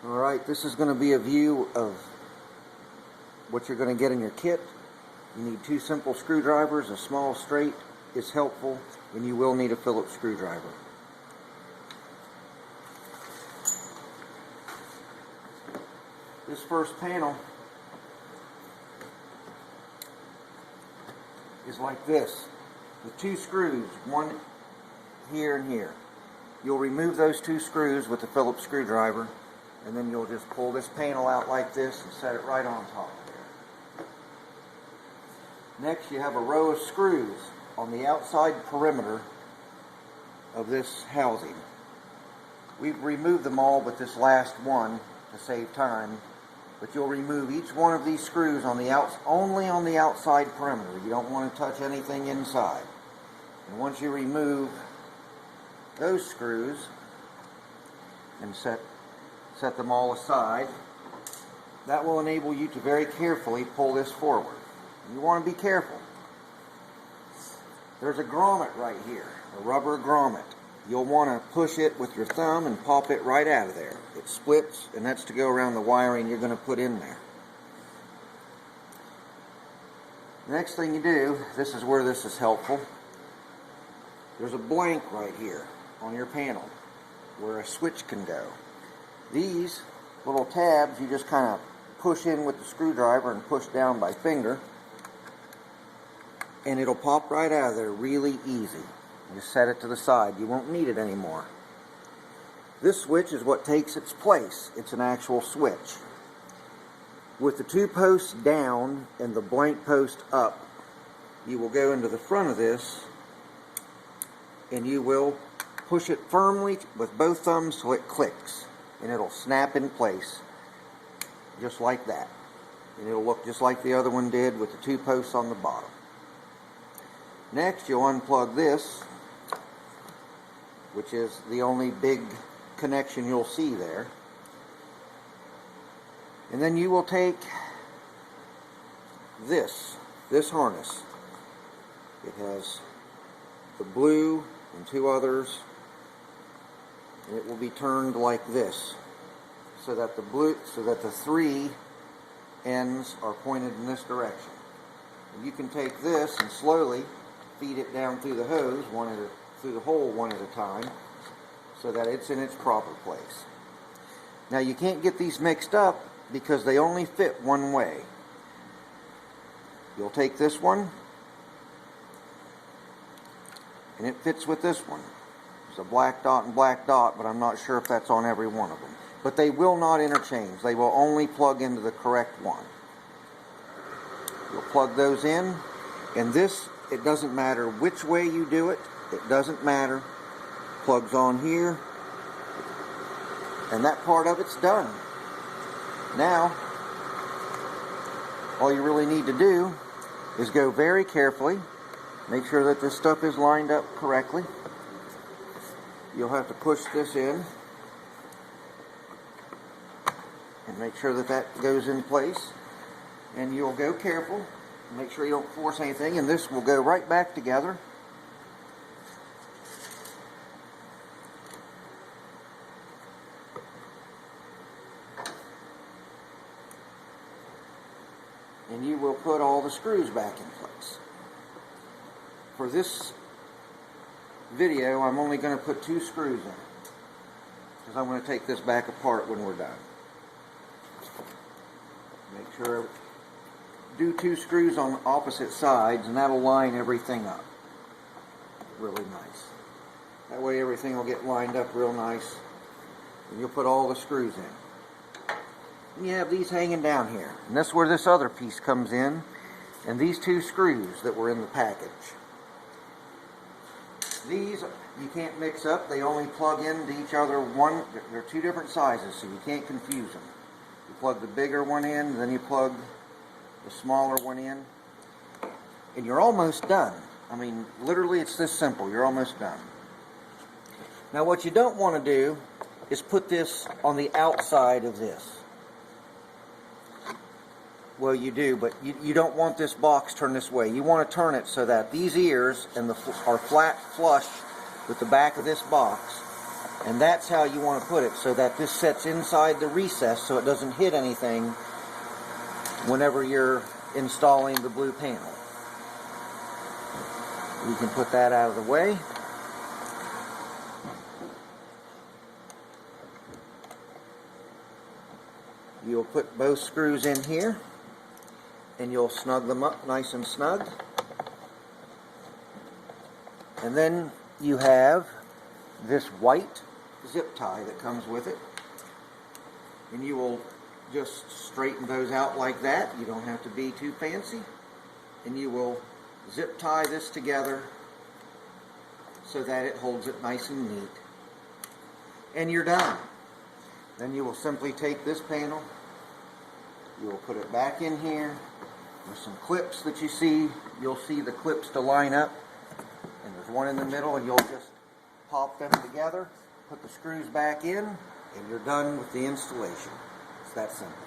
Alright, this is going to be a view of what you're going to get in your kit. You need two simple screwdrivers. A small straight is helpful, and you will need a Phillips screwdriver. This first panel is like this, with two screws, one here and here. You'll remove those two screws with the Phillips screwdriver, and then you'll just pull this panel out like this and set it right on top there. Next, you have a row of screws on the outside perimeter of this housing. We've removed them all but this last one to save time, but you'll remove each one of these screws on the only on the outside perimeter. You don't want to touch anything inside. And once you remove those screws and set them all aside, that will enable you to very carefully pull this forward. You want to be careful. There's a grommet right here, a rubber grommet. You'll want to push it with your thumb and pop it right out of there. It splits, and that's to go around the wiring you're going to put in there. The next thing you do, this is where this is helpful. There's a blank right here on your panel where a switch can go. These little tabs you just kind of push in with the screwdriver and push down by finger, and it'll pop right out of there really easy. Just set it to the side. You won't need it anymore. This switch is what takes its place. It's an actual switch. With the two posts down and the blank post up, you will go into the front of this and you will push it firmly with both thumbs till it clicks, and it'll snap in place just like that. And it'll look just like the other one did with the two posts on the bottom. Next, you'll unplug this, which is the only big connection you'll see there. And then you will take this harness. It has the blue and two others, and it will be turned like this, so that the three ends are pointed in this direction. And you can take this and slowly feed it down through the hose, through the hole one at a time, so that it's in its proper place. Now, you can't get these mixed up because they only fit one way. You'll take this one, and it fits with this one. There's a black dot and black dot, but I'm not sure if that's on every one of them. But they will not interchange. They will only plug into the correct one. You'll plug those in, and this, it doesn't matter which way you do it. It doesn't matter. Plugs on here, and that part of it's done. Now, all you really need to do is go very carefully, make sure that this stuff is lined up correctly. You'll have to push this in and make sure that that goes in place, and you'll go careful, make sure you don't force anything, and this will go right back together. And you will put all the screws back in place. For this video, I'm only going to put two screws in, because I'm going to take this back apart when we're done. Make sure, do two screws on opposite sides, and that'll line everything up really nice. That way everything will get lined up real nice, and you'll put all the screws in. And you have these hanging down here, and that's where this other piece comes in, and these two screws that were in the package. These you can't mix up. They only plug into each other. They're two different sizes, so you can't confuse them. You plug the bigger one in, and then you plug the smaller one in, and you're almost done. I mean, literally, it's this simple. You're almost done. Now, what you don't want to do is put this on the outside of this. Well, you do, but you don't want this box turned this way. You want to turn it so that these ears are flat flush with the back of this box, And that's how you want to put it, so that this sets inside the recess so it doesn't hit anything whenever you're installing the blue panel. We can put that out of the way. You'll put both screws in here and you'll snug them up nice and snug. And then you have this white zip tie that comes with it, and you will just straighten those out like that. You don't have to be too fancy, and you will zip tie this together so that it holds it nice and neat, and you're done. Then you will simply take this panel, you will put it back in here with some clips that you see. You'll see the clips to line up, and there's one in the middle, and you'll just pop them together, put the screws back in, and you're done with the installation. It's that simple.